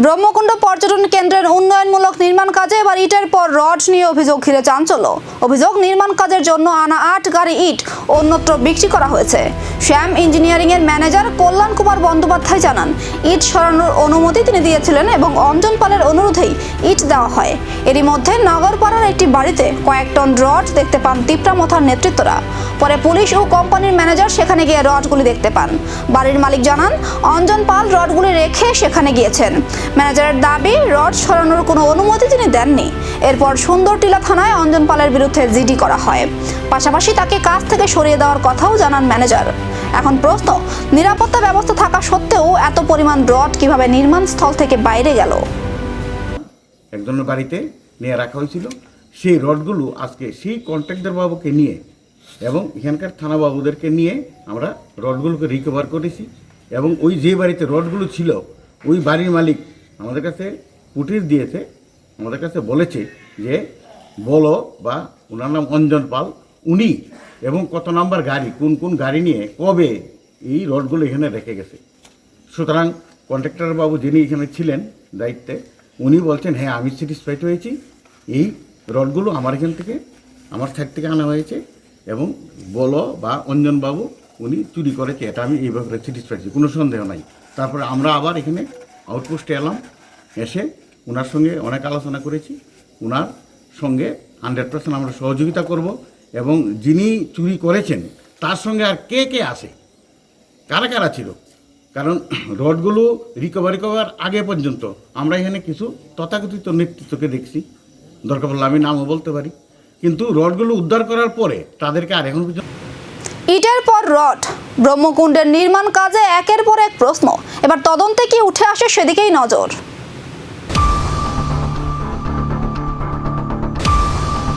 ব্রহ্মকুণ্ড পর্যটন কেন্দ্রের উন্নয়নমূলক নির্মাণ কাজে এবার ইটের পর রড নিয়ে অভিযোগ ঘিরে চাঞ্চল্য। অভিযোগ, নির্মাণ কাজের জন্য আনা 8 গাড়ি ইট অন্যত্র বিক্রি করা হয়েছে। শ্যাম ইঞ্জিনিয়ারিং এর ম্যানেজার কল্যাণ কুমার বন্দ্যোপাধ্যায় জানান, ইট সরানোর অনুমতি তিনি দিয়েছিলেন এবং অঞ্জন পালের অনুরোধেই ইট দেওয়া হয়। এরই মধ্যে নগরপাড়ার একটি বাড়িতে কয়েক টন রড দেখতে পান তিপ্রামথার নেতৃত্বরা। পরে পুলিশ ও কোম্পানির ম্যানেজার সেখানে গিয়ে রডগুলি দেখতে পান। বাড়ির মালিক জানান, অঞ্জন পাল রডগুলি রেখে সেখানে গিয়েছেন। ম্যানেজারের দাবি, রড সরানোর কোনো অনুমতি তিনি দেননি। এরপর সুন্দরটিলা থানায় অঞ্জন পালের বিরুদ্ধে জিডি করা হয়। পাশাপাশি তাকে কাজ থেকে সরিয়ে দেওয়ার কথাও জানান ম্যানেজার। এখন প্রশ্ন, নিরাপত্তা ব্যবস্থা থাকা সত্ত্বেও এত পরিমাণ রড কিভাবে নির্মাণ স্থল থেকে বাইরে গেল? একজনের বাড়িতে নিয়ে রাখা হয়েছিল। সেই রডগুলো আজকে সেই কন্ট্রাক্টর বাবুকে নিয়ে এবং এখানকার থানা বাবুদেরকে নিয়ে আমরা রডগুলোকে রিকভার করেছি। এবং ওই যে বাড়িতে রডগুলো ছিল ওই বাড়ির মালিক আমাদের কাছে নোটিশ দিয়েছে, আমাদের কাছে বলেছে যে বলো, বা ওনার নাম অঞ্জন পাল, উনি এবং কত নাম্বার গাড়ি, কোন কোন গাড়ি নিয়ে কবে এই রডগুলো এখানে রেখে গেছে। সুতরাং কন্ট্রাক্টর বাবু যিনি এখানে ছিলেন দায়িত্বে, উনি বলছেন হ্যাঁ আমি স্যাটিসফাইড হয়েছি, এই রডগুলো আমার এখান থেকে, আমার সাইড থেকে আনা হয়েছে এবং বলো বা অঞ্জন বাবু উনি চুরি করেছে, এটা আমি এই ব্যাপারে স্যাটিসফাইড, কোনো সন্দেহ নাই। তারপরে আমরা আবার এখানে আউটপোস্টে এলাম, এসে ওনার সঙ্গে অনেক আলোচনা করেছি। ওনার সঙ্গে 100% আমরা সহযোগিতা করব এবং যিনি চুরি করেছেন তার সঙ্গে আর কে কে আসে, কারা কারা ছিল, কারণ রডগুলো রিকভারি করার আগে পর্যন্ত আমরা এখানে কিছু তথাকথিত নেতৃত্বকে দেখছি, দরকার পড়লে আমি নামও বলতে পারি, কিন্তু রডগুলো উদ্ধার করার পরে তাদেরকে আর এখন পর্যন্ত। ইটের পর রড, ব্রহ্মকুণ্ডের নির্মাণ কাজে একের পর এক প্রশ্ন। এবার তদন্তে কি উঠে আসে সেদিকেই নজর।